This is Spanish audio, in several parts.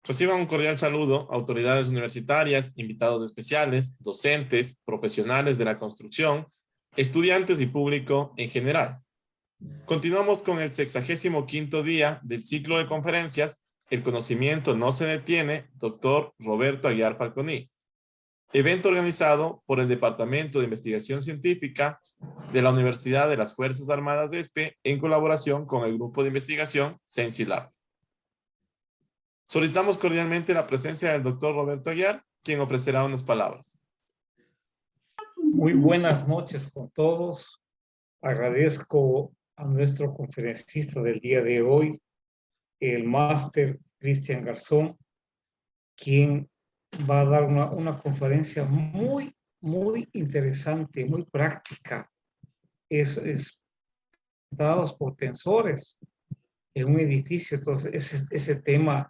Reciban un cordial saludo autoridades universitarias, invitados especiales, docentes, profesionales de la construcción, estudiantes y público en general. Continuamos con el 65º día del ciclo de conferencias El conocimiento no se detiene, doctor Roberto Aguiar Falconi. Evento organizado por el Departamento de Investigación Científica de la Universidad de las Fuerzas Armadas de ESPE en colaboración con el grupo de investigación CienciLab. Solicitamos cordialmente la presencia del doctor Roberto Aguiar, quien ofrecerá unas palabras. Muy buenas noches con todos. Agradezco a nuestro conferencista del día de hoy, el máster Cristian Garzón, quien va a dar una conferencia muy interesante, muy práctica. Es dados por tensores en un edificio. Entonces, ese tema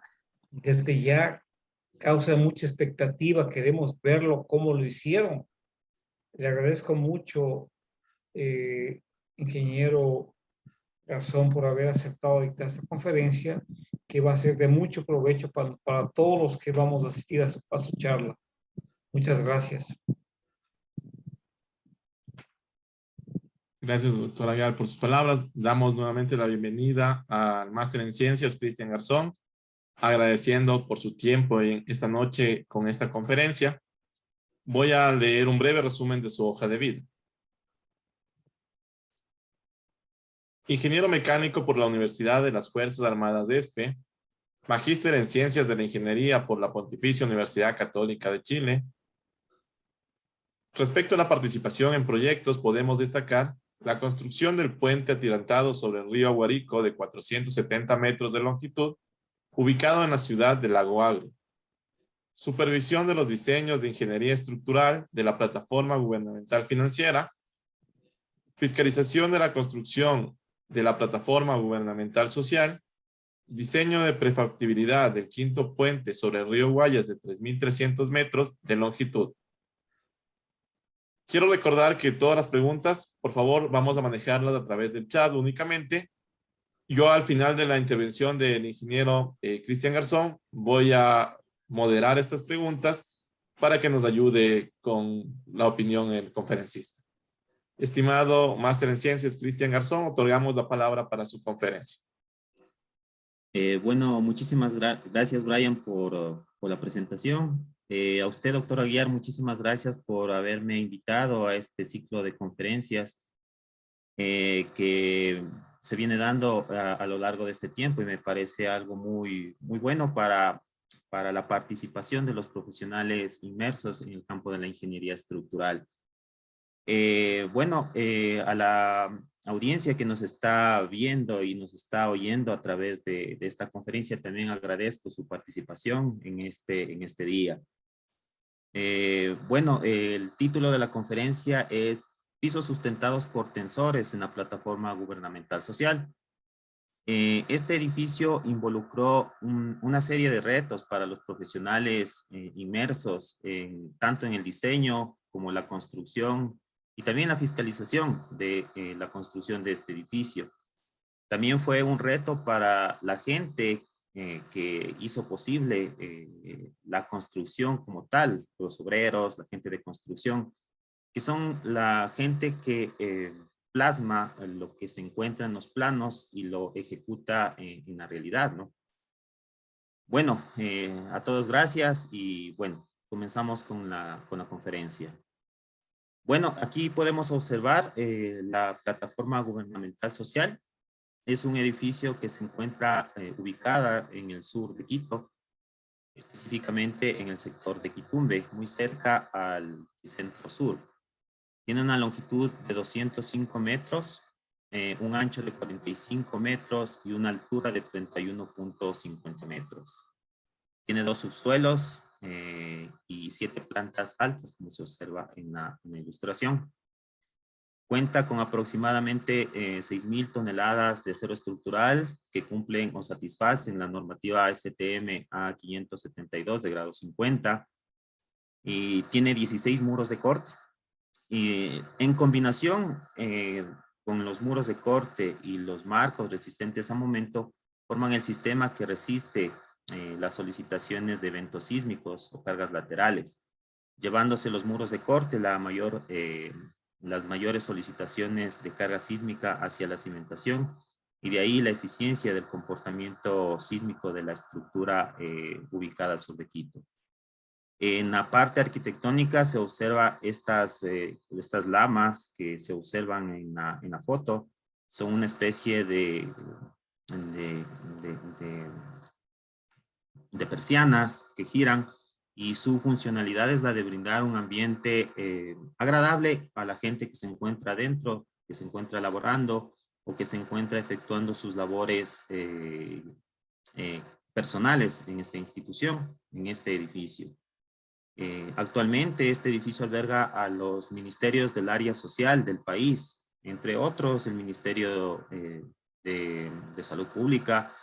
desde ya causa mucha expectativa. Queremos verlo, cómo lo hicieron. Le agradezco mucho, ingeniero Garzón, por haber aceptado dictar esta conferencia, que va a ser de mucho provecho para todos los que vamos a asistir a su charla. Muchas gracias. Gracias, doctor Aguiar, por sus palabras. Damos nuevamente la bienvenida al máster en ciencias, Cristian Garzón, agradeciendo por su tiempo en esta noche con esta conferencia. Voy a leer un breve resumen de su hoja de vida. Ingeniero mecánico por la Universidad de las Fuerzas Armadas de ESPE, magíster en Ciencias de la Ingeniería por la Pontificia Universidad Católica de Chile. Respecto a la participación en proyectos, podemos destacar la construcción del puente atirantado sobre el río Aguarico de 470 metros de longitud, ubicado en la ciudad de Lago Agrio. Supervisión de los diseños de ingeniería estructural de la plataforma gubernamental financiera. Fiscalización de la construcción de la plataforma gubernamental social. Diseño de prefactibilidad del quinto puente sobre el río Guayas de 3.300 metros de longitud. Quiero recordar que todas las preguntas, por favor, vamos a manejarlas a través del chat únicamente. Yo al final de la intervención del ingeniero Cristian Garzón voy a moderar estas preguntas para que nos ayude con la opinión del conferencista. Estimado máster en ciencias Cristian Garzón, otorgamos la palabra para su conferencia. Bueno, muchísimas gracias, Brian, por la presentación. A usted, doctor Aguiar, muchísimas gracias por haberme invitado a este ciclo de conferencias que se viene dando a lo largo de este tiempo, y me parece algo muy bueno para la participación de los profesionales inmersos en el campo de la ingeniería estructural. A la audiencia que nos está viendo y nos está oyendo a través de esta conferencia, también agradezco su participación en este día. El título de la conferencia es Pisos sustentados por tensores en la plataforma gubernamental social. Este edificio involucró una serie de retos para los profesionales inmersos tanto en el diseño como la construcción y también la fiscalización de la construcción de este edificio. También fue un reto para la gente que hizo posible la construcción como tal, los obreros, la gente de construcción, que son la gente que plasma lo que se encuentra en los planos y lo ejecuta en la realidad, ¿no? Bueno, a todos gracias y bueno, comenzamos con la conferencia. Bueno, aquí podemos observar la plataforma gubernamental social. Es un edificio que se encuentra ubicada en el sur de Quito, específicamente en el sector de Quitumbe, muy cerca al centro sur. Tiene una longitud de 205 metros, un ancho de 45 metros y una altura de 31.50 metros. Tiene 2 subsuelos y 7 plantas altas, como se observa en la ilustración. Cuenta con aproximadamente 6.000 toneladas de acero estructural que cumplen o satisfacen la normativa STM A572 de grado 50 y tiene 16 muros de corte. Y en combinación con los muros de corte y los marcos resistentes a momento, forman el sistema que resiste las solicitaciones de eventos sísmicos o cargas laterales, llevándose los muros de corte las mayores solicitaciones de carga sísmica hacia la cimentación, y de ahí la eficiencia del comportamiento sísmico de la estructura ubicada al sur de Quito. En la parte arquitectónica se observa estas lamas que se observan en la foto. Son una especie de persianas que giran, y su funcionalidad es la de brindar un ambiente agradable a la gente que se encuentra dentro, que se encuentra laborando o que se encuentra efectuando sus labores personales en esta institución, en este edificio. Actualmente este edificio alberga a los ministerios del área social del país, entre otros el Ministerio de Salud Pública,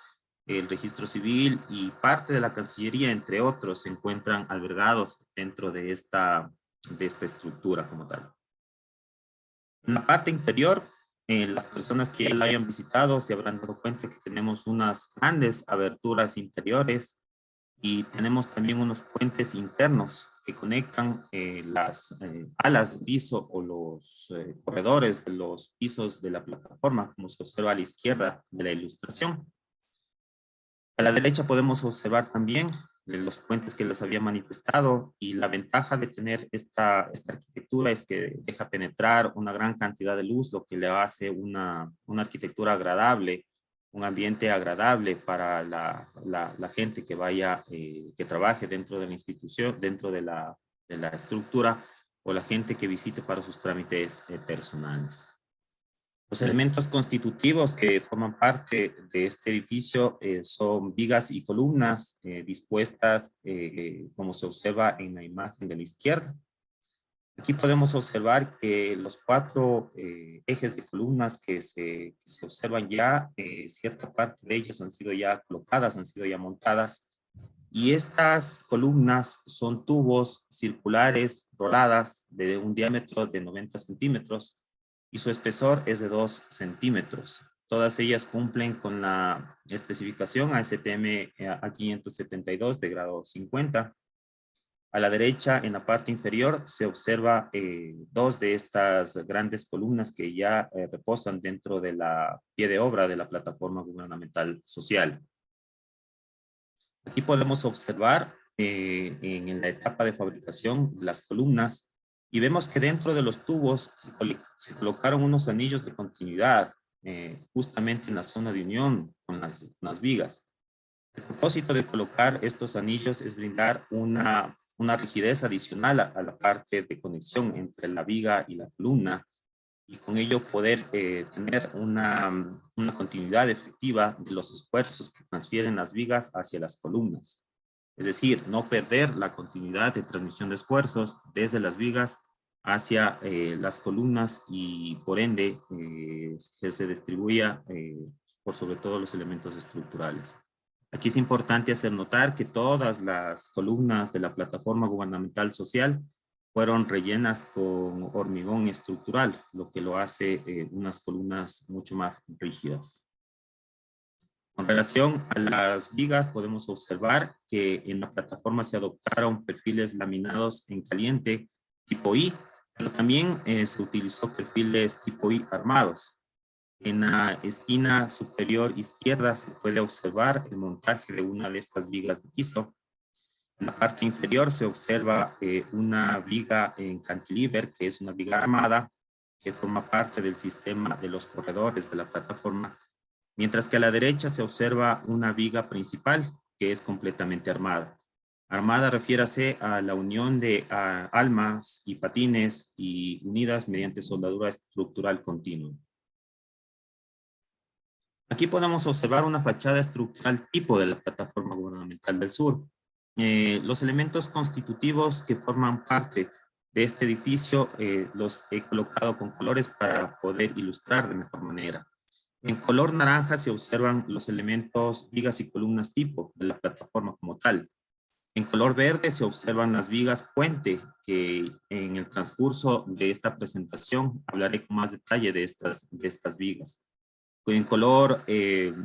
el Registro Civil y parte de la Cancillería, entre otros, se encuentran albergados dentro de esta estructura como tal. En la parte interior, las personas que ya la hayan visitado se habrán dado cuenta que tenemos unas grandes aberturas interiores y tenemos también unos puentes internos que conectan las alas de piso o los corredores de los pisos de la plataforma, como se observa a la izquierda de la ilustración. A la derecha podemos observar también los puentes que les había manifestado, y la ventaja de tener esta arquitectura es que deja penetrar una gran cantidad de luz, lo que le hace una arquitectura agradable, un ambiente agradable para la gente que vaya, que trabaje dentro de la institución, dentro de la estructura, o la gente que visite para sus trámites personales. Los elementos constitutivos que forman parte de este edificio son vigas y columnas dispuestas como se observa en la imagen de la izquierda. Aquí podemos observar que los 4 ejes de columnas que se observan ya, cierta parte de ellas han sido ya colocadas, han sido ya montadas, y estas columnas son tubos circulares roladas de un diámetro de 90 centímetros, y su espesor es de 2 centímetros. Todas ellas cumplen con la especificación ASTM A572 de grado 50. A la derecha, en la parte inferior, se observa 2 de estas grandes columnas que ya reposan dentro de la pie de obra de la plataforma gubernamental social. Aquí podemos observar en la etapa de fabricación las columnas, y vemos que dentro de los tubos se colocaron unos anillos de continuidad justamente en la zona de unión con las vigas. El propósito de colocar estos anillos es brindar una rigidez adicional a la parte de conexión entre la viga y la columna, y con ello poder tener una continuidad efectiva de los esfuerzos que transfieren las vigas hacia las columnas. Es decir, no perder la continuidad de transmisión de esfuerzos desde las vigas hacia las columnas, y por ende que se distribuya por sobre todo los elementos estructurales. Aquí es importante hacer notar que todas las columnas de la plataforma gubernamental social fueron rellenas con hormigón estructural, lo que lo hace unas columnas mucho más rígidas. Con relación a las vigas, podemos observar que en la plataforma se adoptaron perfiles laminados en caliente tipo I, pero también se utilizó perfiles tipo I armados. En la esquina superior izquierda se puede observar el montaje de una de estas vigas de piso. En la parte inferior se observa una viga en cantilever, que es una viga armada, que forma parte del sistema de los corredores de la plataforma, mientras que a la derecha se observa una viga principal, que es completamente armada. Armada refiérase a la unión de almas y patines y unidas mediante soldadura estructural continua. Aquí podemos observar una fachada estructural tipo de la plataforma gubernamental del sur. Los elementos constitutivos que forman parte de este edificio los he colocado con colores para poder ilustrar de mejor manera. En color naranja se observan los elementos vigas y columnas tipo de la plataforma como tal. En color verde se observan las vigas puente, que en el transcurso de esta presentación hablaré con más detalle de estas vigas. En color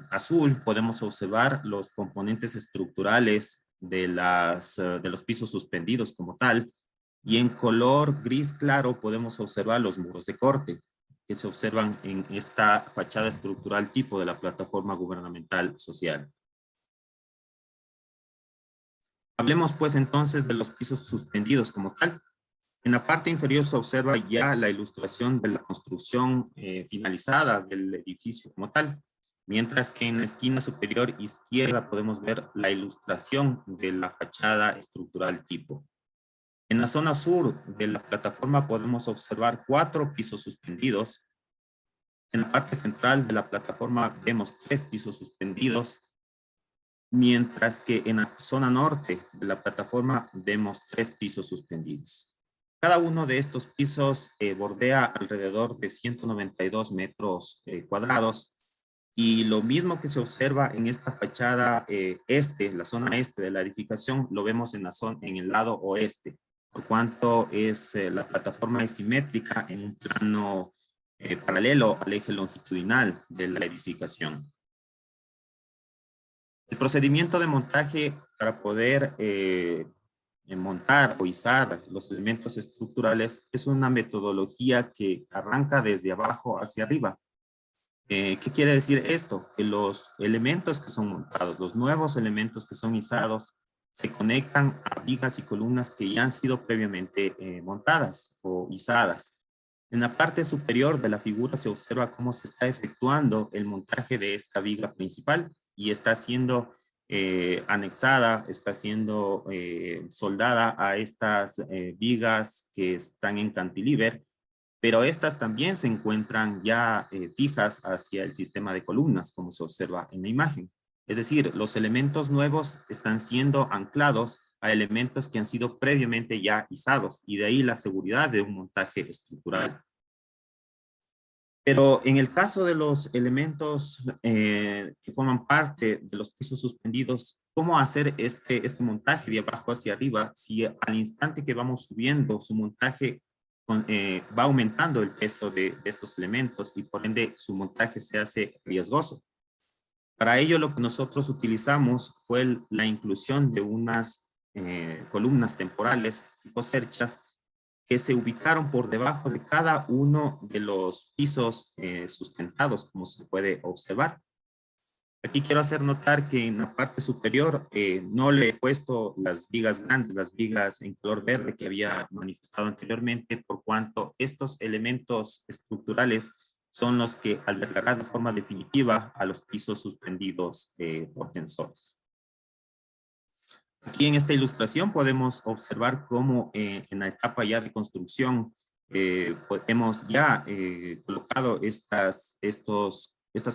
azul podemos observar los componentes estructurales de los pisos suspendidos como tal, y en color gris claro podemos observar los muros de corte que se observan en esta fachada estructural tipo de la plataforma gubernamental social. Hablemos pues entonces de los pisos suspendidos como tal. En la parte inferior se observa ya la ilustración de la construcción finalizada del edificio como tal, mientras que en la esquina superior izquierda podemos ver la ilustración de la fachada estructural tipo. En la zona sur de la plataforma podemos observar 4 pisos suspendidos. En la parte central de la plataforma vemos 3 pisos suspendidos, mientras que en la zona norte de la plataforma vemos 3 pisos suspendidos. Cada uno de estos pisos bordea alrededor de 192 metros cuadrados, y lo mismo que se observa en esta fachada la zona este de la edificación, lo vemos en el lado oeste, por cuanto la plataforma es simétrica en un plano paralelo al eje longitudinal de la edificación. El procedimiento de montaje para poder montar o izar los elementos estructurales es una metodología que arranca desde abajo hacia arriba. ¿Qué quiere decir esto? Que los elementos que son montados, los nuevos elementos que son izados, se conectan a vigas y columnas que ya han sido previamente montadas o izadas. En la parte superior de la figura se observa cómo se está efectuando el montaje de esta viga principal y está siendo anexada, está siendo soldada a estas vigas que están en cantilever, pero estas también se encuentran ya fijas hacia el sistema de columnas, como se observa en la imagen. Es decir, los elementos nuevos están siendo anclados a elementos que han sido previamente ya izados, y de ahí la seguridad de un montaje estructural. Pero en el caso de los elementos que forman parte de los pisos suspendidos, ¿cómo hacer este montaje de abajo hacia arriba si al instante que vamos subiendo su montaje va aumentando el peso de estos elementos y por ende su montaje se hace riesgoso? Para ello lo que nosotros utilizamos fue la inclusión de unas columnas temporales tipo cerchas que se ubicaron por debajo de cada uno de los pisos sustentados, como se puede observar. Aquí quiero hacer notar que en la parte superior no le he puesto las vigas grandes, las vigas en color verde que había manifestado anteriormente, por cuanto estos elementos estructurales son los que albergarán de forma definitiva a los pisos suspendidos por tensores. Aquí en esta ilustración podemos observar cómo en la etapa ya de construcción pues hemos ya colocado estas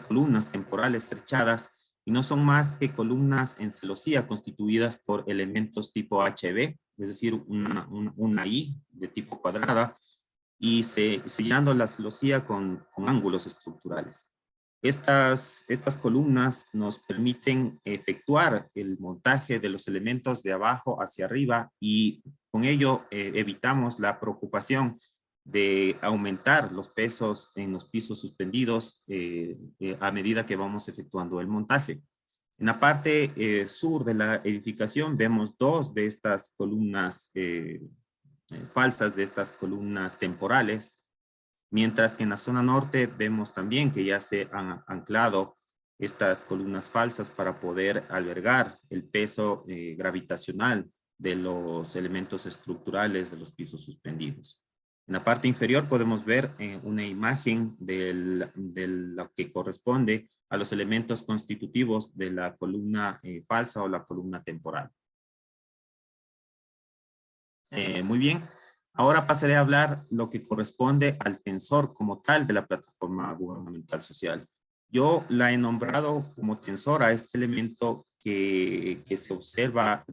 columnas temporales cerchadas, y no son más que columnas en celosía constituidas por elementos tipo HB, es decir, una I de tipo cuadrada, y sellando la celosía con ángulos estructurales. Estas columnas nos permiten efectuar el montaje de los elementos de abajo hacia arriba, y con ello evitamos la preocupación de aumentar los pesos en los pisos suspendidos a medida que vamos efectuando el montaje. En la parte sur de la edificación vemos 2 de estas columnas falsas, de estas columnas temporales, mientras que en la zona norte vemos también que ya se han anclado estas columnas falsas para poder albergar el peso gravitacional de los elementos estructurales de los pisos suspendidos. En la parte inferior podemos ver una imagen de lo que corresponde a los elementos constitutivos de la columna falsa o la columna temporal. Muy bien. Ahora pasaré a hablar lo que corresponde al tensor como tal de la plataforma gubernamental social. Yo la he nombrado como tensor a este elemento que se observa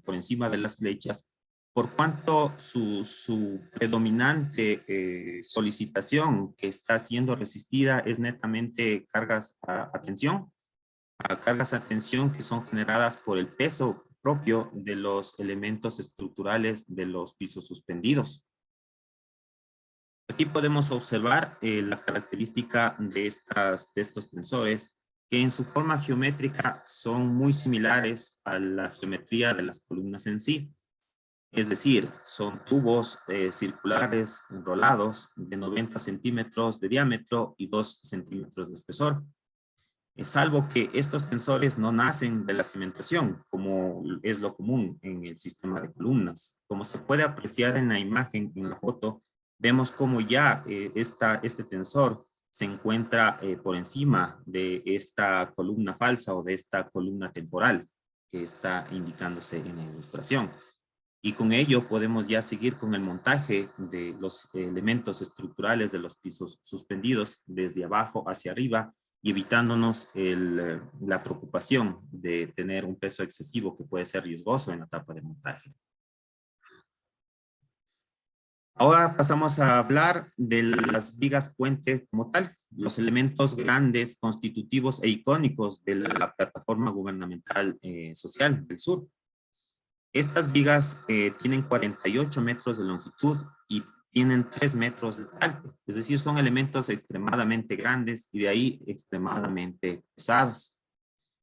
por encima de las flechas, por cuanto su predominante solicitación que está siendo resistida es netamente cargas a tensión, que son generadas por el peso propio de los elementos estructurales de los pisos suspendidos. Aquí podemos observar la característica de estos tensores, que en su forma geométrica son muy similares a la geometría de las columnas en sí. Es decir, son tubos circulares enrolados de 90 centímetros de diámetro y 2 centímetros de espesor. Salvo que estos tensores no nacen de la cimentación, como es lo común en el sistema de columnas. Como se puede apreciar en la imagen, en la foto, vemos como ya este tensor se encuentra por encima de esta columna falsa o de esta columna temporal que está indicándose en la ilustración. Y con ello podemos ya seguir con el montaje de los elementos estructurales de los pisos suspendidos desde abajo hacia arriba y evitándonos la preocupación de tener un peso excesivo que puede ser riesgoso en la etapa de montaje. Ahora pasamos a hablar de las vigas puente como tal, los elementos grandes, constitutivos e icónicos de la plataforma gubernamental social del sur. Estas vigas tienen 48 metros de longitud y tienen 3 metros de alto, es decir, son elementos extremadamente grandes y de ahí extremadamente pesados.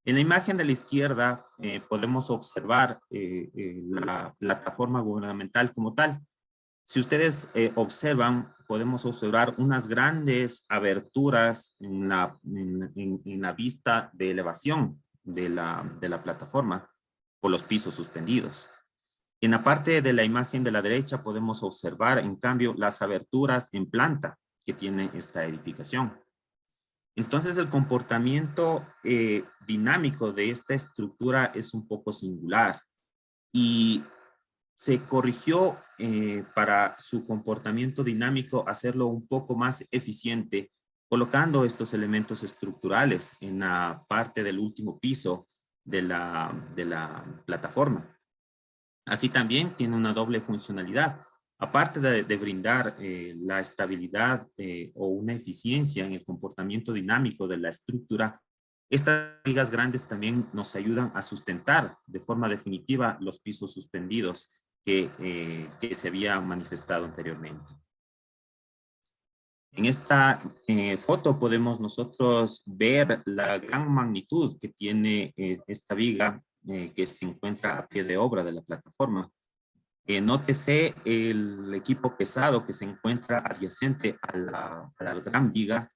En la imagen de la izquierda podemos observar la plataforma gubernamental como tal. Si ustedes observan, podemos observar unas grandes aberturas en la vista de elevación de la plataforma por los pisos suspendidos. En la parte de la imagen de la derecha podemos observar, en cambio, las aberturas en planta que tiene esta edificación. Entonces, el comportamiento dinámico de esta estructura es un poco singular y se corrigió para su comportamiento dinámico hacerlo un poco más eficiente, colocando estos elementos estructurales en la parte del último piso de la plataforma. Así también tiene una doble funcionalidad. Aparte de brindar la estabilidad o una eficiencia en el comportamiento dinámico de la estructura, estas vigas grandes también nos ayudan a sustentar de forma definitiva los pisos suspendidos que se había manifestado anteriormente. En esta foto podemos nosotros ver la gran magnitud que tiene esta viga que se encuentra a pie de obra de la plataforma. Nótese el equipo pesado que se encuentra adyacente a la gran viga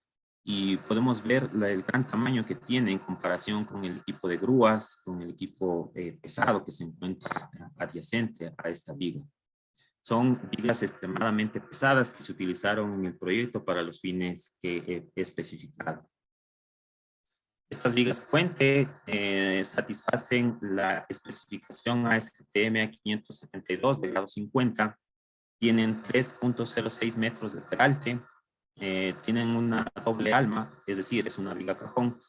y podemos ver el gran tamaño que tiene en comparación con el equipo de grúas, con el equipo pesado que se encuentra adyacente a esta viga. Son vigas extremadamente pesadas que se utilizaron en el proyecto para los fines que he especificado. Estas vigas puente satisfacen la especificación ASTM 572 de grado 50, tienen 3.06 metros de peralte, tienen una doble alma, es decir, es una viga cajón,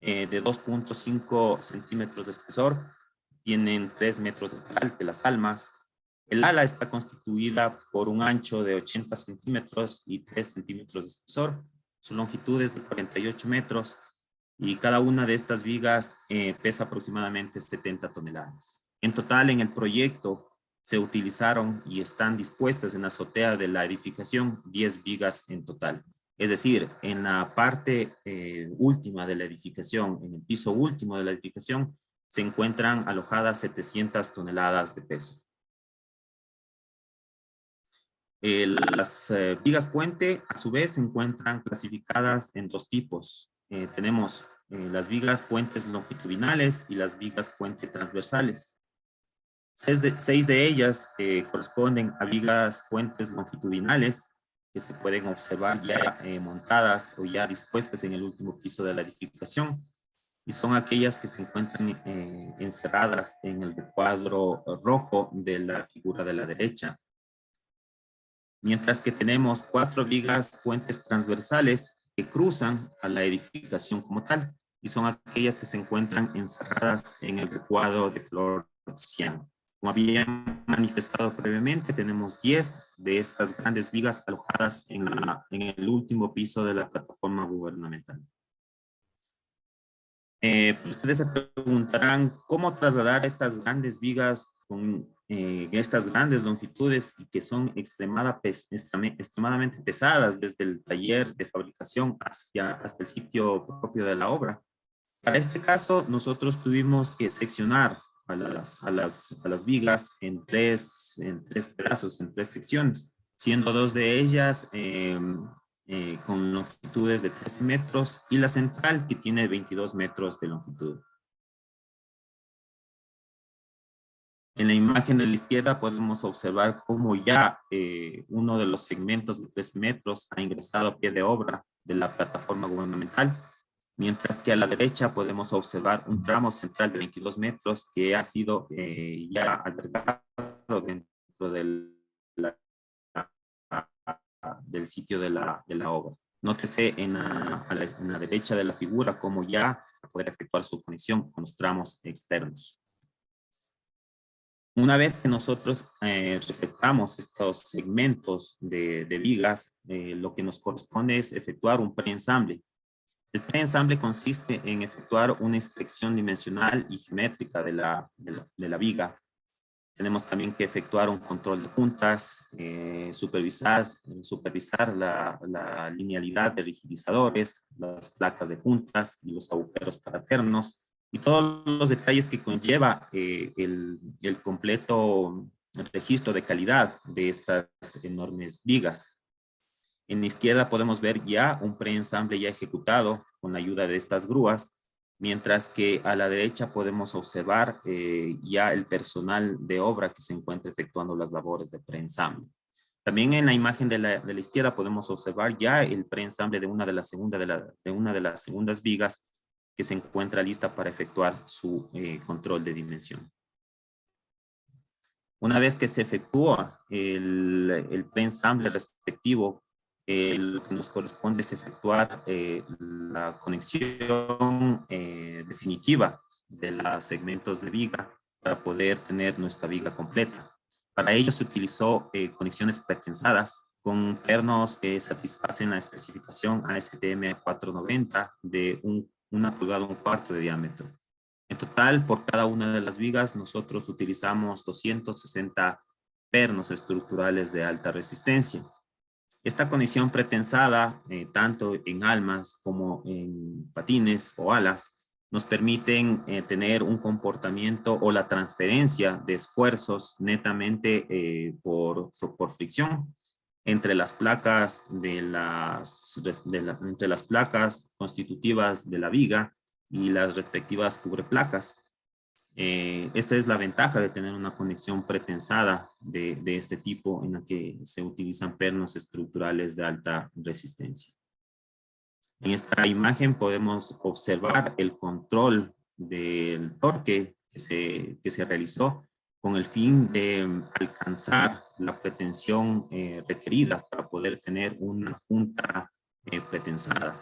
de 2.5 centímetros de espesor, tienen 3 metros de peralte las almas. El ala está constituida por un ancho de 80 centímetros y 3 centímetros de espesor, su longitud es de 48 metros, y cada una de estas vigas pesa aproximadamente 70 toneladas. En total, en el proyecto se utilizaron y están dispuestas en la azotea de la edificación 10 vigas en total. Es decir, en la parte última de la edificación, en el piso último de la edificación, se encuentran alojadas 700 toneladas de peso. Las vigas puente, a su vez, se encuentran clasificadas en dos tipos. Tenemos las vigas puentes longitudinales y las vigas puente transversales. 6 de ellas corresponden a vigas puentes longitudinales que se pueden observar ya montadas o ya dispuestas en el último piso de la edificación, y son aquellas que se encuentran encerradas en el recuadro rojo de la figura de la derecha. Mientras que tenemos 4 vigas puentes transversales que cruzan a la edificación como tal, y son aquellas que se encuentran encerradas en el recuadro de color ciano. Como había manifestado previamente, tenemos 10 de estas grandes vigas alojadas en el último piso de la plataforma gubernamental. Ustedes se preguntarán cómo trasladar estas grandes vigas con estas grandes longitudes y que son extremadamente pesadas desde el taller de fabricación hasta el sitio propio de la obra. Para este caso, nosotros tuvimos que seccionar a las vigas en tres pedazos, en tres secciones, siendo dos de ellas con longitudes de 13 metros y la central que tiene 22 metros de longitud. En la imagen de la izquierda podemos observar cómo ya uno de los segmentos de 13 metros ha ingresado a pie de obra de la plataforma gubernamental, mientras que a la derecha podemos observar un tramo central de 22 metros que ha sido ya albergado dentro del sitio de la obra. Nótese en la derecha de la figura cómo ya poder efectuar su conexión con los tramos externos. Una vez que nosotros receptamos estos segmentos de vigas, lo que nos corresponde es efectuar un preensamble. El preensamble consiste en efectuar una inspección dimensional y geométrica de la viga. Tenemos también que efectuar un control de puntas, supervisar la linealidad de rigidizadores, las placas de puntas y los agujeros paraternos, y todos los detalles que conlleva el completo registro de calidad de estas enormes vigas. En la izquierda podemos ver ya un preensamble ya ejecutado con la ayuda de estas grúas, mientras que a la derecha podemos observar ya el personal de obra que se encuentra efectuando las labores de preensamble. También en la imagen de la izquierda podemos observar ya el preensamble de una de las segundas vigas que se encuentra lista para efectuar su control de dimensión. Una vez que se efectúa el preensamble respectivo, lo que nos corresponde es efectuar la conexión definitiva de los segmentos de viga para poder tener nuestra viga completa. Para ello se utilizó conexiones pretensadas con pernos que satisfacen la especificación ASTM 490 de 1,25 pulgadas de diámetro. En total, por cada una de las vigas, nosotros utilizamos 260 pernos estructurales de alta resistencia. Esta conexión pretensada, tanto en almas como en patines o alas, nos permiten tener un comportamiento o la transferencia de esfuerzos netamente por fricción entre las placas entre las placas constitutivas de la viga y las respectivas cubreplacas. Esta es la ventaja de tener una conexión pretensada de este tipo en la que se utilizan pernos estructurales de alta resistencia. En esta imagen podemos observar el control del torque que se realizó con el fin de alcanzar la pretensión requerida para poder tener una junta pretensada.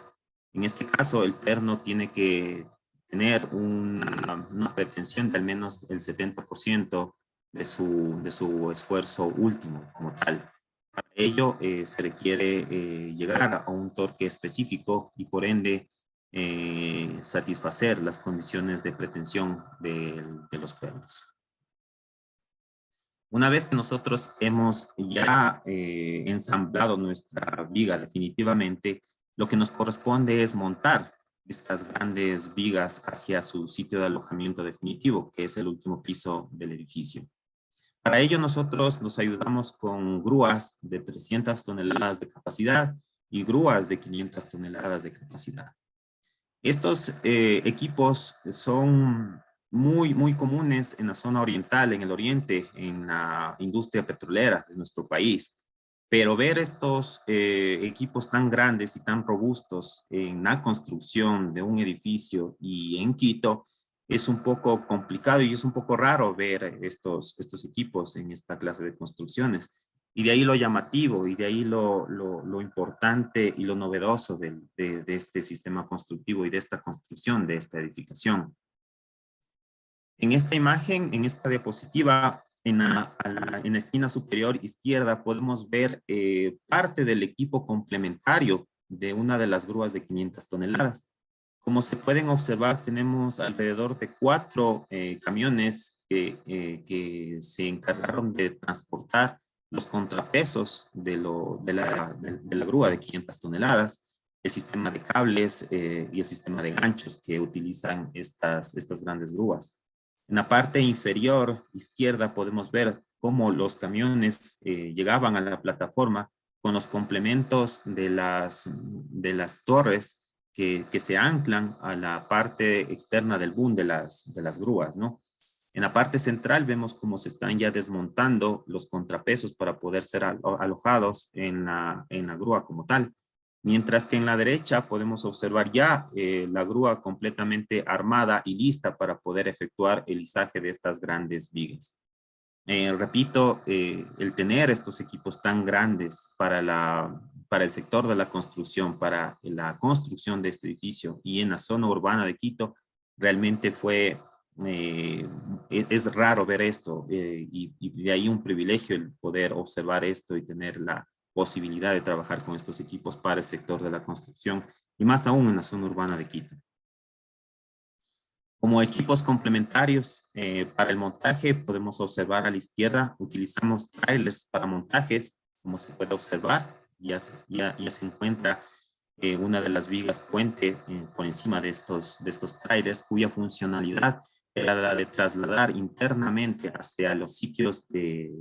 En este caso, el perno tiene que tener una pretensión de al menos el 70% de su esfuerzo último como tal. Para ello se requiere llegar a un torque específico y por ende satisfacer las condiciones de pretensión de los pernos. Una vez que nosotros hemos ya ensamblado nuestra viga definitivamente, lo que nos corresponde es montar estas grandes vigas hacia su sitio de alojamiento definitivo, que es el último piso del edificio. Para ello nosotros nos ayudamos con grúas de 300 toneladas de capacidad y grúas de 500 toneladas de capacidad. Estos equipos son muy comunes en la zona oriental, en el oriente, en la industria petrolera de nuestro país. Pero ver estos equipos tan grandes y tan robustos en la construcción de un edificio y en Quito es un poco complicado y es un poco raro ver estos equipos en esta clase de construcciones. Y de ahí lo llamativo y de ahí lo importante y lo novedoso de este sistema constructivo y de esta construcción de esta edificación. En esta imagen, en esta diapositiva, en la esquina superior izquierda podemos ver parte del equipo complementario de una de las grúas de 500 toneladas. Como se pueden observar, tenemos alrededor de 4 camiones que se encargaron de transportar los contrapesos de la grúa de 500 toneladas, el sistema de cables y el sistema de ganchos que utilizan estas grandes grúas. En la parte inferior izquierda podemos ver cómo los camiones llegaban a la plataforma con los complementos de las torres que se anclan a la parte externa del boom de las grúas, ¿no? En la parte central vemos cómo se están ya desmontando los contrapesos para poder ser alojados en la grúa como tal. Mientras que en la derecha podemos observar ya la grúa completamente armada y lista para poder efectuar el izaje de estas grandes vigas. Repito, el tener estos equipos tan grandes para el sector de la construcción, para la construcción de este edificio y en la zona urbana de Quito, realmente es raro ver esto y de ahí un privilegio el poder observar esto y tener la posibilidad de trabajar con estos equipos para el sector de la construcción y más aún en la zona urbana de Quito. Como equipos complementarios para el montaje, podemos observar a la izquierda, utilizamos trailers para montajes, como se puede observar, ya se encuentra una de las vigas puente por encima de estos trailers, cuya funcionalidad era la de trasladar internamente hacia los sitios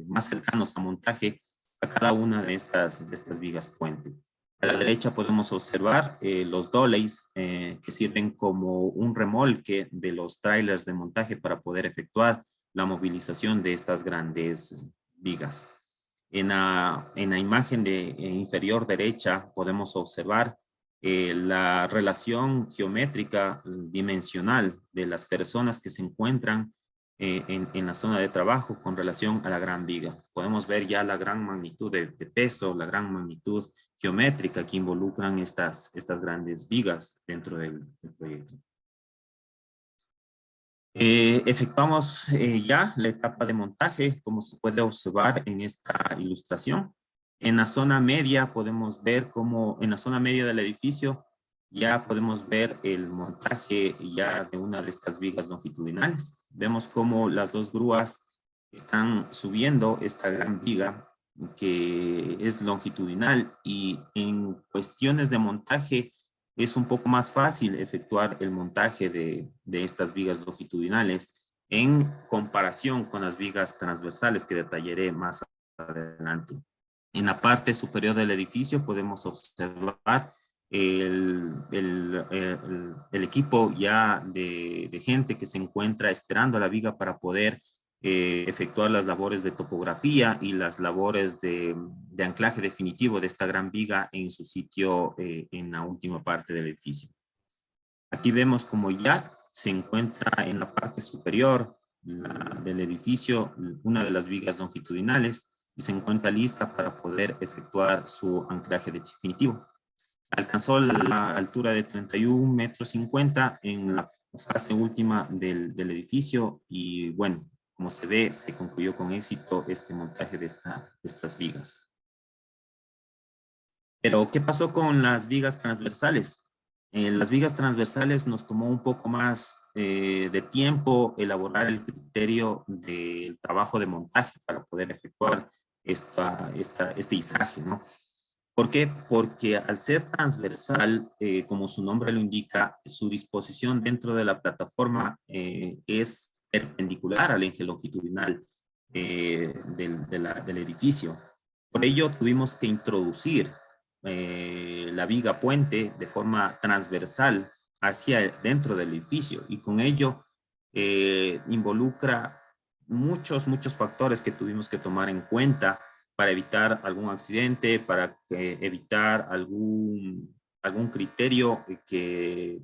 más cercanos a montaje a cada una de estas vigas puente. A la derecha podemos observar los dollies que sirven como un remolque de los trailers de montaje para poder efectuar la movilización de estas grandes vigas. En la imagen inferior derecha podemos observar la relación geométrica dimensional de las personas que se encuentran en la zona de trabajo con relación a la gran viga. Podemos ver ya la gran magnitud de peso, la gran magnitud geométrica que involucran estas grandes vigas dentro del proyecto. Efectuamos ya la etapa de montaje, como se puede observar en esta ilustración. En la zona media podemos ver cómo en la zona media del edificio ya podemos ver el montaje ya de una de estas vigas longitudinales. Vemos cómo las dos grúas están subiendo esta gran viga que es longitudinal y en cuestiones de montaje es un poco más fácil efectuar el montaje de estas vigas longitudinales en comparación con las vigas transversales que detallaré más adelante. En la parte superior del edificio podemos observar el equipo ya de gente que se encuentra esperando la viga para poder efectuar las labores de topografía y las labores de anclaje definitivo de esta gran viga en su sitio en la última parte del edificio. Aquí vemos como ya se encuentra en la parte superior del edificio una de las vigas longitudinales y se encuentra lista para poder efectuar su anclaje definitivo. Alcanzó la altura de 31,50 metros en la fase última del edificio y bueno, como se ve, se concluyó con éxito este montaje de estas vigas. Pero, ¿qué pasó con las vigas transversales? Las vigas transversales nos tomó un poco más de tiempo elaborar el criterio del trabajo de montaje para poder efectuar este izaje, ¿no? ¿Por qué? Porque al ser transversal, como su nombre lo indica, su disposición dentro de la plataforma es perpendicular al eje longitudinal del edificio. Por ello, tuvimos que introducir la viga puente de forma transversal hacia dentro del edificio y con ello involucra muchos factores que tuvimos que tomar en cuenta para evitar algún accidente, para evitar algún criterio que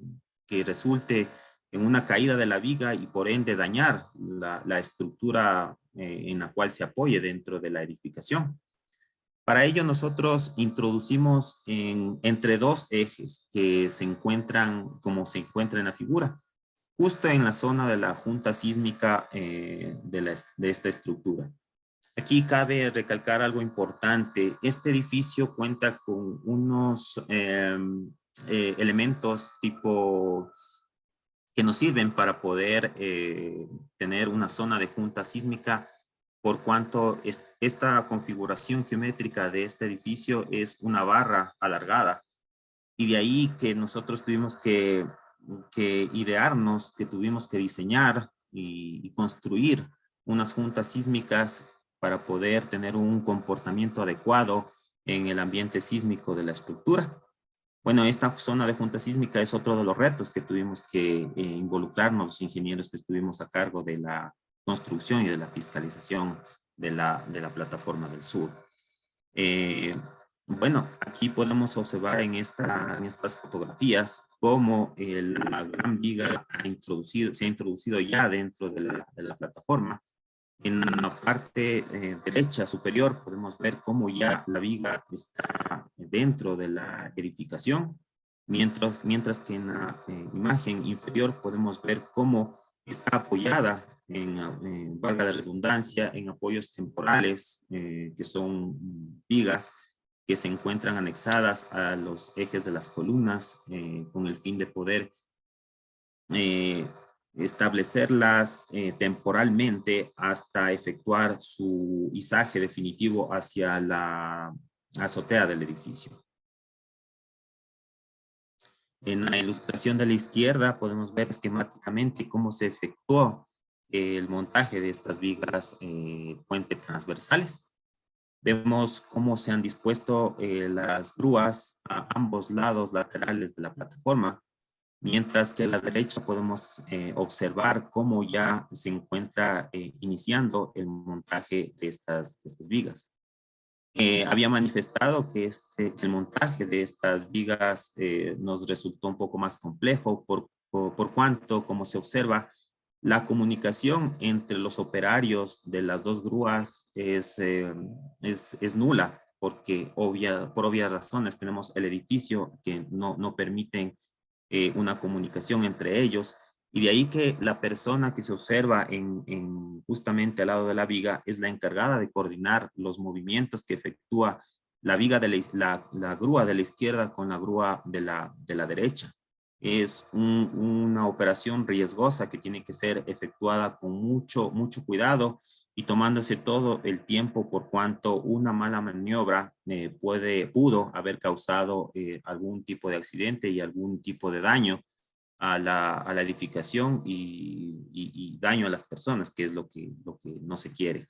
resulte en una caída de la viga y por ende dañar la estructura en la cual se apoye dentro de la edificación. Para ello nosotros introducimos entre dos ejes que se encuentran como se encuentra en la figura, justo en la zona de la junta sísmica de esta estructura. Aquí cabe recalcar algo importante. Este edificio cuenta con unos elementos tipo que nos sirven para poder tener una zona de junta sísmica, por cuanto esta configuración geométrica de este edificio es una barra alargada. Y de ahí que nosotros tuvimos que idearnos, que tuvimos que diseñar y construir unas juntas sísmicas para poder tener un comportamiento adecuado en el ambiente sísmico de la estructura. Bueno, esta zona de junta sísmica es otro de los retos que tuvimos que involucrarnos los ingenieros que estuvimos a cargo de la construcción y de la fiscalización de la plataforma del sur. Bueno, aquí podemos observar en estas fotografías cómo la gran viga se ha introducido ya dentro de la plataforma. En la parte derecha superior podemos ver cómo ya la viga está dentro de la edificación, mientras que en la imagen inferior podemos ver cómo está apoyada valga la redundancia, en apoyos temporales, que son vigas que se encuentran anexadas a los ejes de las columnas con el fin de poder establecerlas temporalmente hasta efectuar su izaje definitivo hacia la azotea del edificio. En la ilustración de la izquierda podemos ver esquemáticamente cómo se efectuó el montaje de estas vigas puente transversales. Vemos cómo se han dispuesto las grúas a ambos lados laterales de la plataforma, mientras que a la derecha podemos observar cómo ya se encuentra iniciando el montaje de estas vigas. Había manifestado que el montaje de estas vigas nos resultó un poco más complejo por cuanto, como se observa, la comunicación entre los operarios de las dos grúas es nula, porque por obvias razones tenemos el edificio que no permiten una comunicación entre ellos, y de ahí que la persona que se observa justamente al lado de la viga es la encargada de coordinar los movimientos que efectúa la viga la grúa de la izquierda con la grúa de la derecha. Es una operación riesgosa que tiene que ser efectuada con mucho cuidado y tomándose todo el tiempo, por cuanto una mala maniobra pudo haber causado algún tipo de accidente y algún tipo de daño a la edificación y daño a las personas, que es lo que no se quiere.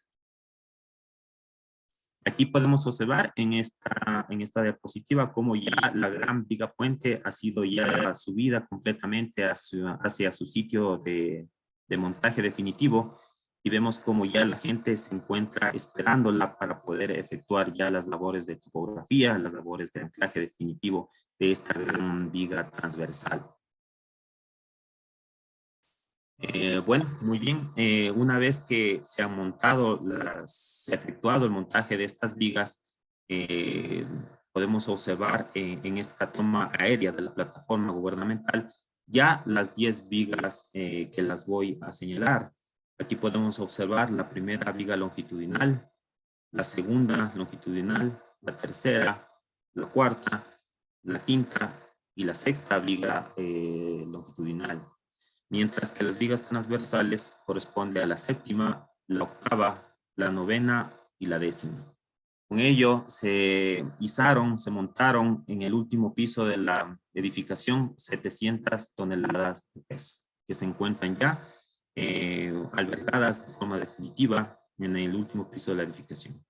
Aquí podemos observar en esta diapositiva cómo ya la gran viga puente ha sido ya subida completamente hacia su sitio de montaje definitivo, y vemos cómo ya la gente se encuentra esperándola para poder efectuar ya las labores de topografía, las labores de anclaje definitivo de esta gran viga transversal. Bueno, muy bien. Una vez que se ha efectuado el montaje de estas vigas, podemos observar en esta toma aérea de la plataforma gubernamental ya las 10 vigas que las voy a señalar. Aquí podemos observar la primera viga longitudinal, la segunda longitudinal, la tercera, la cuarta, la quinta y la sexta viga longitudinal, mientras que las vigas transversales corresponden a la séptima, la octava, la novena y la décima. Con ello se montaron en el último piso de la edificación 700 toneladas de peso, que se encuentran ya albergadas de forma definitiva en el último piso de la edificación.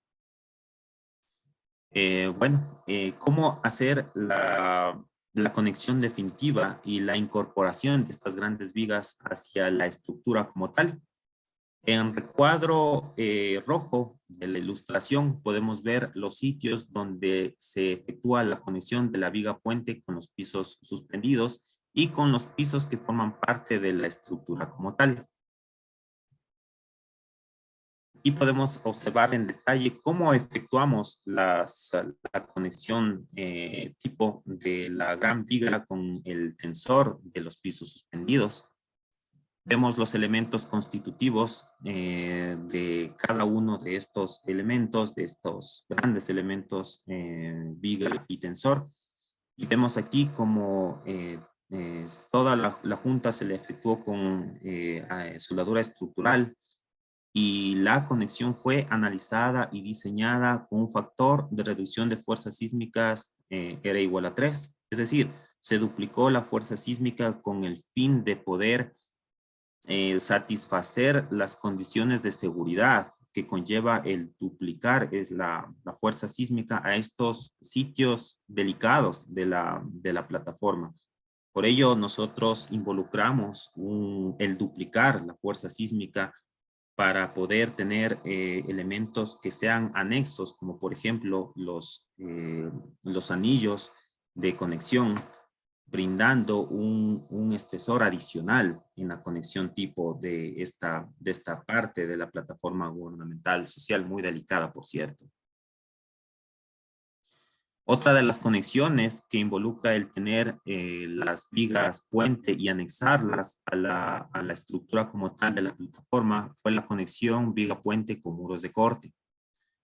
¿Cómo hacer la conexión definitiva y la incorporación de estas grandes vigas hacia la estructura como tal? En el recuadro rojo de la ilustración podemos ver los sitios donde se efectúa la conexión de la viga puente con los pisos suspendidos y con los pisos que forman parte de la estructura como tal. Y podemos observar en detalle cómo efectuamos la conexión tipo de la gran viga con el tensor de los pisos suspendidos. Vemos los elementos constitutivos de cada uno de estos elementos, de estos grandes elementos viga y tensor. Y vemos aquí cómo toda la junta se le efectuó con soldadura estructural y la conexión fue analizada y diseñada con un factor de reducción de fuerzas sísmicas era igual a 3. Es decir, se duplicó la fuerza sísmica con el fin de poder satisfacer las condiciones de seguridad que conlleva el duplicar la fuerza sísmica a estos sitios delicados de la plataforma. Por ello, nosotros involucramos el duplicar la fuerza sísmica para poder tener elementos que sean anexos, como por ejemplo los anillos de conexión, brindando un espesor adicional en la conexión tipo de esta parte de la plataforma gubernamental social, muy delicada, por cierto. Otra de las conexiones que involucra el tener las vigas puente y anexarlas a la estructura como tal de la plataforma fue la conexión viga puente con muros de corte.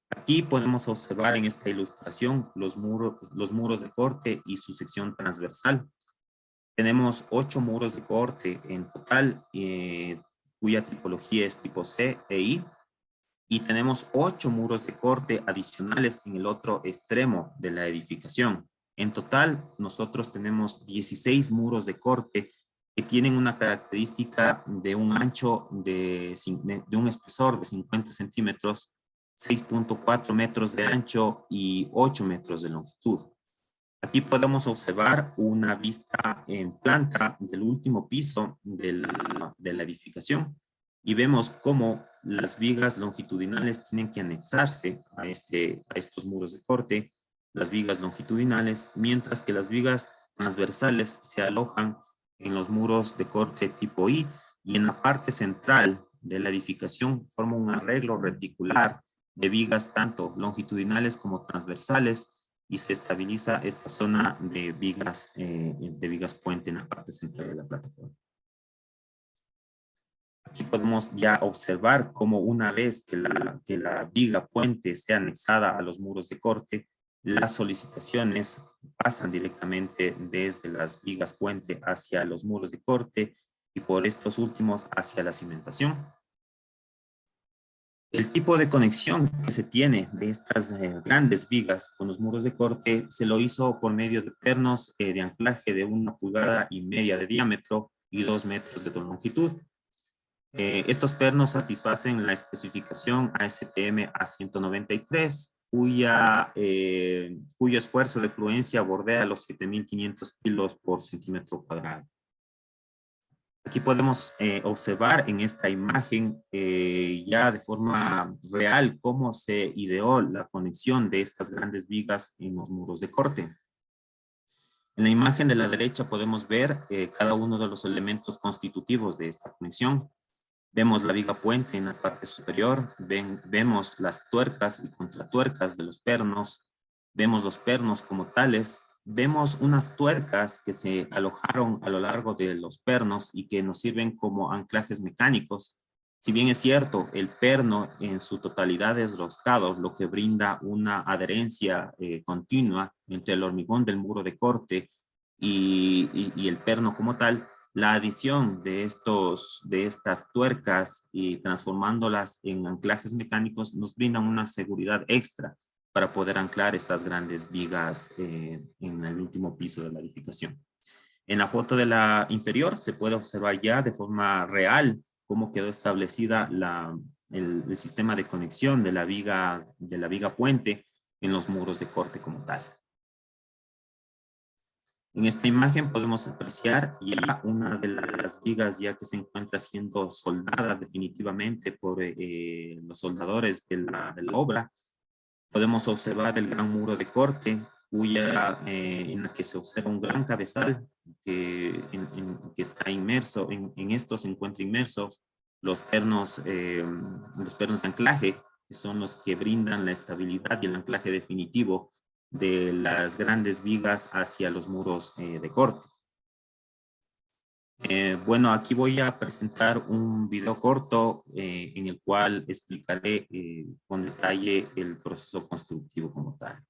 Aquí podemos observar en esta ilustración los muros de corte y su sección transversal. Tenemos 8 muros de corte en total, cuya tipología es tipo C e I. Y tenemos 8 muros de corte adicionales en el otro extremo de la edificación. En total, nosotros tenemos 16 muros de corte que tienen una característica de un ancho de un espesor de 50 centímetros, 6.4 metros de ancho y 8 metros de longitud. Aquí podemos observar una vista en planta del último piso de la edificación y vemos cómo las vigas longitudinales tienen que anexarse a estos muros de corte, las vigas longitudinales, mientras que las vigas transversales se alojan en los muros de corte tipo I y en la parte central de la edificación forma un arreglo reticular de vigas tanto longitudinales como transversales y se estabiliza esta zona de vigas puente en la parte central de la plataforma. Aquí podemos ya observar cómo una vez que la viga puente sea anexada a los muros de corte, las solicitaciones pasan directamente desde las vigas puente hacia los muros de corte y por estos últimos hacia la cimentación. El tipo de conexión que se tiene de estas grandes vigas con los muros de corte se lo hizo por medio de pernos de anclaje de 1,5 pulgadas de diámetro y 2 metros de longitud. Estos pernos satisfacen la especificación ASTM A193, cuyo esfuerzo de fluencia bordea los 7.500 kilos por centímetro cuadrado. Aquí podemos observar en esta imagen ya de forma real cómo se ideó la conexión de estas grandes vigas en los muros de corte. En la imagen de la derecha podemos ver cada uno de los elementos constitutivos de esta conexión. Vemos la viga puente en la parte superior, vemos las tuercas y contratuercas de los pernos, vemos los pernos como tales, vemos unas tuercas que se alojaron a lo largo de los pernos y que nos sirven como anclajes mecánicos. Si bien es cierto, el perno en su totalidad es roscado, lo que brinda una adherencia continua entre el hormigón del muro de corte y el perno como tal, la adición de estas tuercas y transformándolas en anclajes mecánicos nos brindan una seguridad extra para poder anclar estas grandes vigas en el último piso de la edificación. En la foto de la inferior se puede observar ya de forma real cómo quedó establecida el sistema de conexión de la viga puente en los muros de corte como tal. En esta imagen podemos apreciar ya una de las vigas ya que se encuentra siendo soldada definitivamente por los soldadores de la obra. Podemos observar el gran muro de corte en la que se observa un gran cabezal que está inmerso, en esto se encuentran inmersos los pernos de anclaje, que son los que brindan la estabilidad y el anclaje definitivo de las grandes vigas hacia los muros de corte. Bueno, aquí voy a presentar un video corto en el cual explicaré con detalle el proceso constructivo como tal.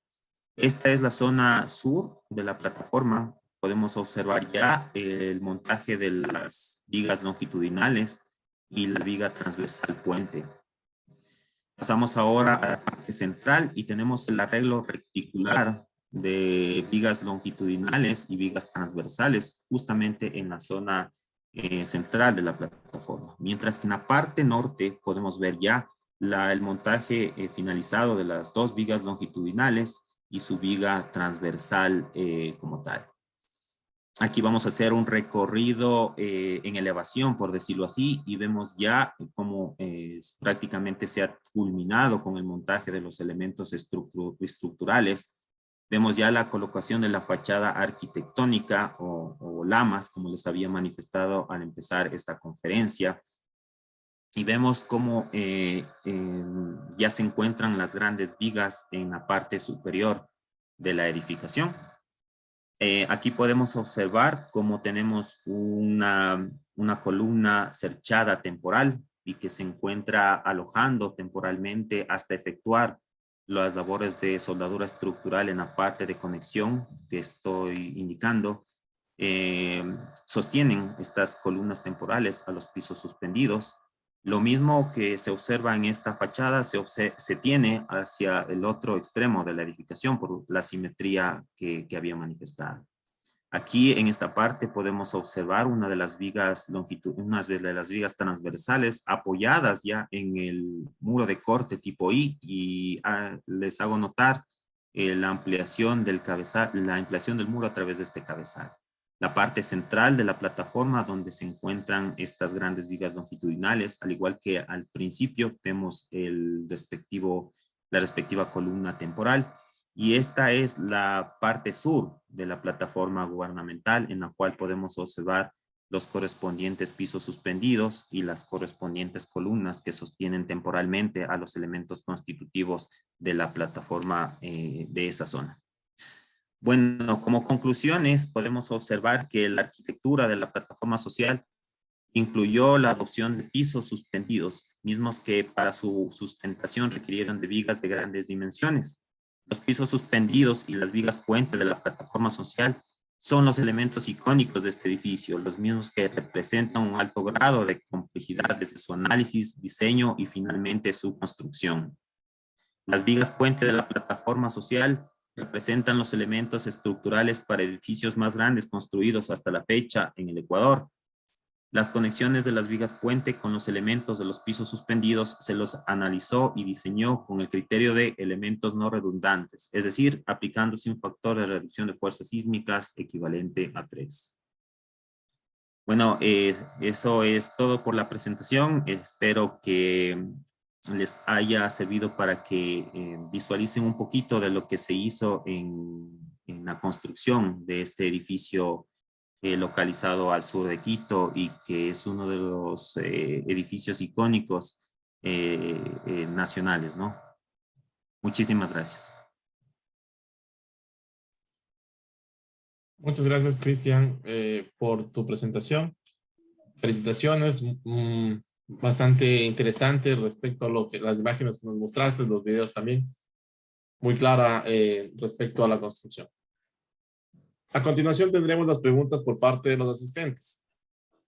Esta es la zona sur de la plataforma. podemos observar ya el montaje de las vigas longitudinales y la viga transversal puente. Pasamos ahora a la parte central y tenemos el arreglo reticular de vigas longitudinales y vigas transversales justamente en la zona central de la plataforma. Mientras que en la parte norte podemos ver ya el montaje finalizado de las dos vigas longitudinales y su viga transversal como tal. Aquí vamos a hacer un recorrido en elevación, por decirlo así, y vemos ya cómo prácticamente se ha culminado con el montaje de los elementos estructurales. Vemos ya la colocación de la fachada arquitectónica o lamas, como les había manifestado al empezar esta conferencia. Y vemos cómo ya se encuentran las grandes vigas en la parte superior de la edificación. Aquí podemos observar cómo tenemos una columna cerchada temporal y que se encuentra alojando temporalmente hasta efectuar las labores de soldadura estructural en la parte de conexión que estoy indicando. Sostienen estas columnas temporales a los pisos suspendidos. Lo mismo que se observa en esta fachada se tiene hacia el otro extremo de la edificación por la simetría que había manifestado. Aquí en esta parte podemos observar una de las vigas transversales apoyadas ya en el muro de corte tipo I y les hago notar la ampliación del muro a través de este cabezal. La parte central de la plataforma donde se encuentran estas grandes vigas longitudinales, al igual que al principio vemos la respectiva columna temporal. Y esta es la parte sur de la plataforma gubernamental en la cual podemos observar los correspondientes pisos suspendidos y las correspondientes columnas que sostienen temporalmente a los elementos constitutivos de la plataforma de esa zona. Bueno, como conclusiones podemos observar que la arquitectura de la plataforma social incluyó la adopción de pisos suspendidos, mismos que para su sustentación requirieron de vigas de grandes dimensiones. Los pisos suspendidos y las vigas puente de la plataforma social son los elementos icónicos de este edificio, los mismos que representan un alto grado de complejidad desde su análisis, diseño y finalmente su construcción. Las vigas puente de la plataforma social representan los elementos estructurales para edificios más grandes construidos hasta la fecha en el Ecuador. Las conexiones de las vigas puente con los elementos de los pisos suspendidos se los analizó y diseñó con el criterio de elementos no redundantes, es decir, aplicándose un factor de reducción de fuerzas sísmicas equivalente a 3. Bueno, eso es todo por la presentación. Espero que les haya servido para que visualicen un poquito de lo que se hizo en la construcción de este edificio localizado al sur de Quito y que es uno de los edificios icónicos nacionales, ¿no? Muchísimas gracias. Muchas gracias, Cristian, por tu presentación. Felicitaciones, bastante interesante respecto a las imágenes que nos mostraste, los videos también, muy clara respecto a la construcción. A continuación tendremos las preguntas por parte de los asistentes.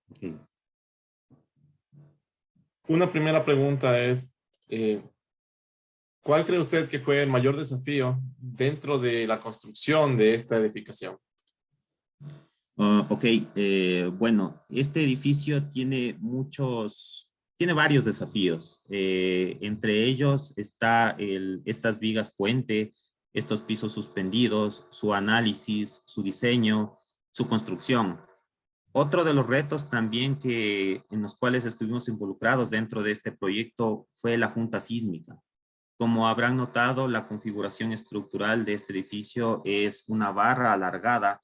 Okay. Una primera pregunta es, ¿cuál cree usted que fue el mayor desafío dentro de la construcción de esta edificación? Bueno, este edificio tiene varios desafíos. Entre ellos está estas vigas puente, estos pisos suspendidos, su análisis, su diseño, su construcción. Otro de los retos también en los cuales estuvimos involucrados dentro de este proyecto fue la junta sísmica. Como habrán notado, la configuración estructural de este edificio es una barra alargada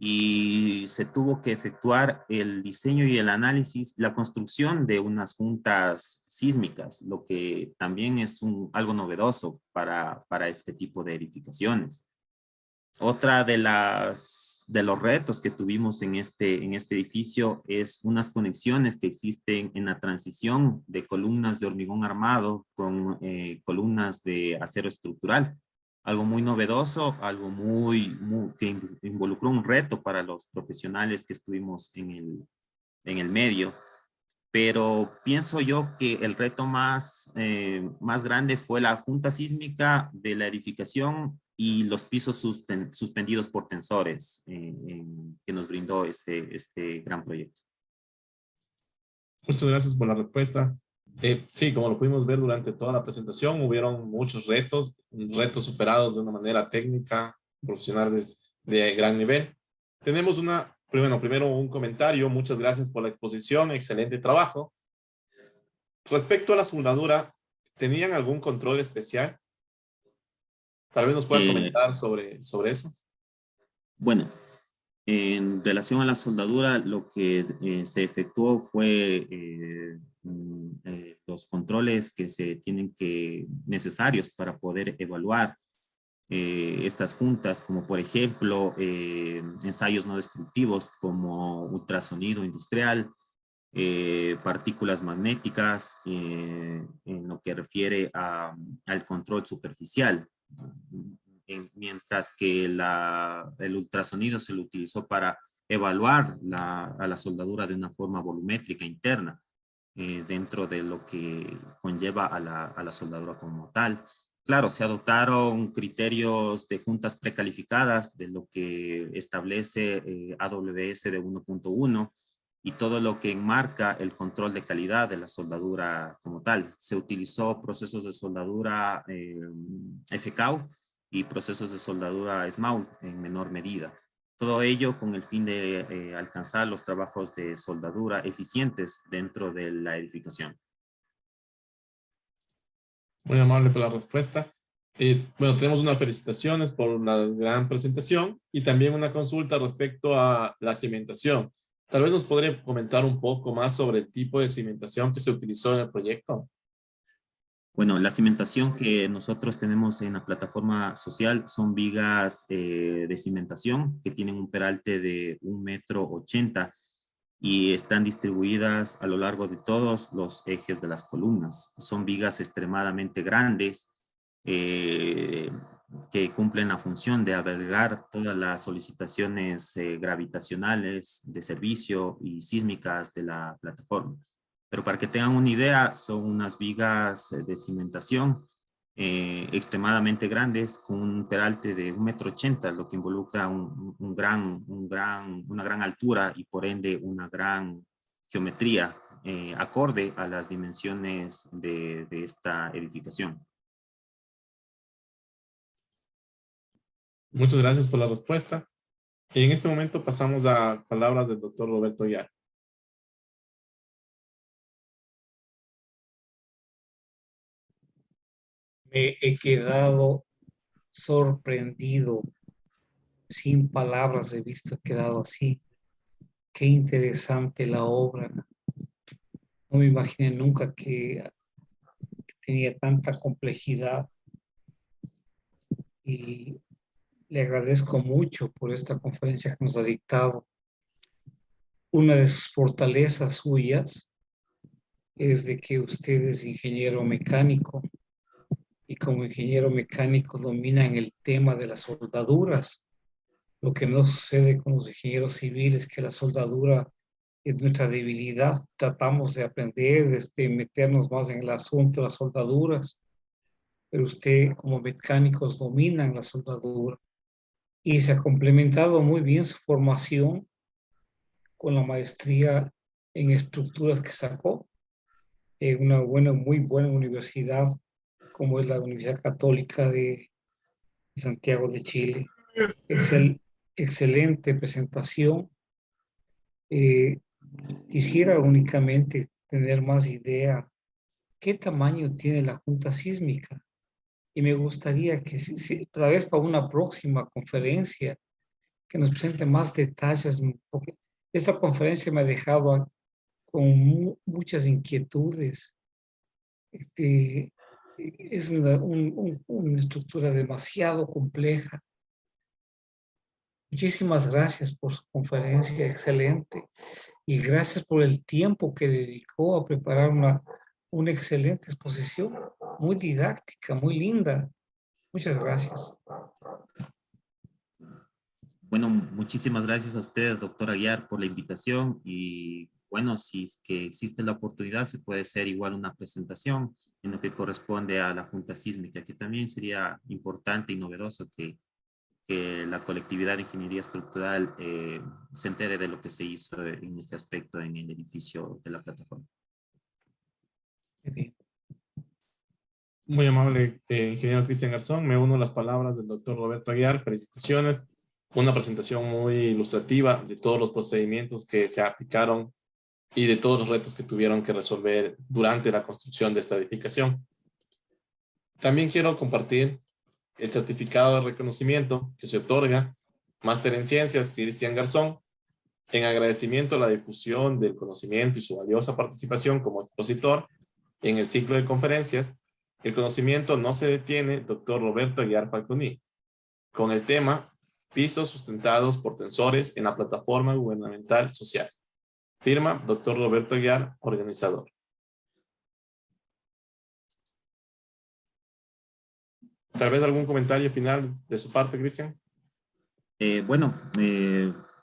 y se tuvo que efectuar el diseño y el análisis, la construcción de unas juntas sísmicas, lo que también es algo novedoso para este tipo de edificaciones. Otra de los retos que tuvimos en este edificio es unas conexiones que existen en la transición de columnas de hormigón armado con columnas de acero estructural. algo muy novedoso, algo que involucró un reto para los profesionales que estuvimos en el medio. Pero pienso yo que el reto más grande fue la junta sísmica de la edificación y los pisos suspendidos por tensores que nos brindó este gran proyecto. Muchas gracias por la respuesta. Sí, como lo pudimos ver durante toda la presentación, hubieron muchos retos superados de una manera técnica, profesionales de gran nivel. Tenemos primero un comentario. Muchas gracias por la exposición, excelente trabajo. Respecto a la soldadura, ¿tenían algún control especial? Tal vez nos pueda comentar sobre eso. Bueno, en relación a la soldadura, lo que se efectuó fue los controles que se tienen necesarios para poder evaluar estas juntas, como por ejemplo ensayos no destructivos como ultrasonido industrial, partículas magnéticas, en lo que refiere al control superficial. Mientras que el ultrasonido se lo utilizó para evaluar a la soldadura de una forma volumétrica interna dentro de lo que conlleva a la soldadura como tal. Claro, se adoptaron criterios de juntas precalificadas de lo que establece AWS de 1.1 y todo lo que enmarca el control de calidad de la soldadura como tal. Se utilizó procesos de soldadura FKU y procesos de soldadura SMAU en menor medida. Todo ello con el fin de alcanzar los trabajos de soldadura eficientes dentro de la edificación. Muy amable por la respuesta. Bueno, tenemos unas felicitaciones por la gran presentación y también una consulta respecto a la cimentación. Tal vez nos podría comentar un poco más sobre el tipo de cimentación que se utilizó en el proyecto. Bueno, la cimentación que nosotros tenemos en la plataforma social son vigas de cimentación que tienen un peralte de 1,80 m y están distribuidas a lo largo de todos los ejes de las columnas. Son vigas extremadamente grandes que cumplen la función de albergar todas las solicitaciones gravitacionales de servicio y sísmicas de la plataforma. Pero para que tengan una idea, son unas vigas de cimentación extremadamente grandes con un peralte de 1,80 m, lo que involucra una gran altura y por ende una gran geometría acorde a las dimensiones de esta edificación. Muchas gracias por la respuesta. Y en este momento pasamos a palabras del doctor Roberto Yar. Me he quedado sorprendido, sin palabras, he quedado así. Qué interesante la obra. No me imaginé nunca que tenía tanta complejidad y le agradezco mucho por esta conferencia que nos ha dictado. Una de sus fortalezas suyas es de que usted es ingeniero mecánico y como ingeniero mecánico dominan el tema de las soldaduras. Lo que no sucede con los ingenieros civiles, que la soldadura es nuestra debilidad. Tratamos de aprender, meternos más en el asunto de las soldaduras, pero usted como mecánicos dominan la soldadura y se ha complementado muy bien su formación con la maestría en estructuras que sacó en una muy buena universidad como es la Universidad Católica de Santiago de Chile. Excelente presentación. Quisiera únicamente tener más idea qué tamaño tiene la junta sísmica y me gustaría que tal vez para una próxima conferencia que nos presente más detalles, porque esta conferencia me ha dejado con muchas inquietudes. Es una estructura demasiado compleja. Muchísimas gracias por su conferencia, excelente. Y gracias por el tiempo que dedicó a preparar una excelente exposición, muy didáctica, muy linda. Muchas gracias. Bueno, muchísimas gracias a usted, doctor Aguiar, por la invitación y bueno, si es que existe la oportunidad, se puede hacer igual una presentación en lo que corresponde a la Junta Sísmica, que también sería importante y novedoso que la colectividad de ingeniería estructural se entere de lo que se hizo en este aspecto en el edificio de la plataforma. Muy bien. Muy amable, ingeniero Cristian Garzón. Me uno a las palabras del doctor Roberto Aguiar. Felicitaciones. Una presentación muy ilustrativa de todos los procedimientos que se aplicaron y de todos los retos que tuvieron que resolver durante la construcción de esta edificación. También quiero compartir el certificado de reconocimiento que se otorga Máster en Ciencias Cristian Garzón en agradecimiento a la difusión del conocimiento y su valiosa participación como expositor en el ciclo de conferencias. El conocimiento no se detiene, doctor Roberto Aguiar Falconi, con el tema Pisos sustentados por tensores en la plataforma gubernamental social. Firma, doctor Roberto Aguiar, organizador. Tal vez algún comentario final de su parte, Cristian.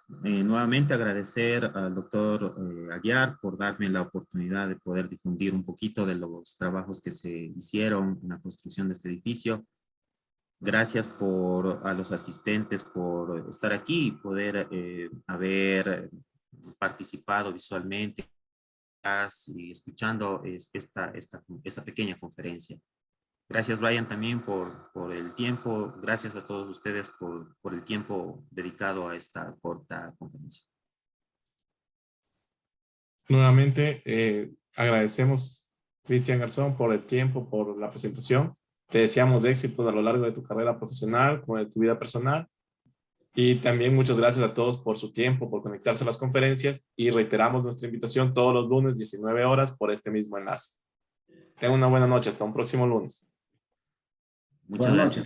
Nuevamente agradecer al doctor Aguiar por darme la oportunidad de poder difundir un poquito de los trabajos que se hicieron en la construcción de este edificio. Gracias a los asistentes por estar aquí y poder haber participado visualmente y escuchando esta pequeña conferencia. Gracias, Brian, también por el tiempo. Gracias a todos ustedes por el tiempo dedicado a esta corta conferencia. Nuevamente, agradecemos, Cristian Garzón, por el tiempo, por la presentación. Te deseamos éxito a lo largo de tu carrera profesional, como de tu vida personal. Y también muchas gracias a todos por su tiempo, por conectarse a las conferencias y reiteramos nuestra invitación todos los lunes 19 horas por este mismo enlace. Tengan una buena noche. Hasta un próximo lunes. Muchas gracias.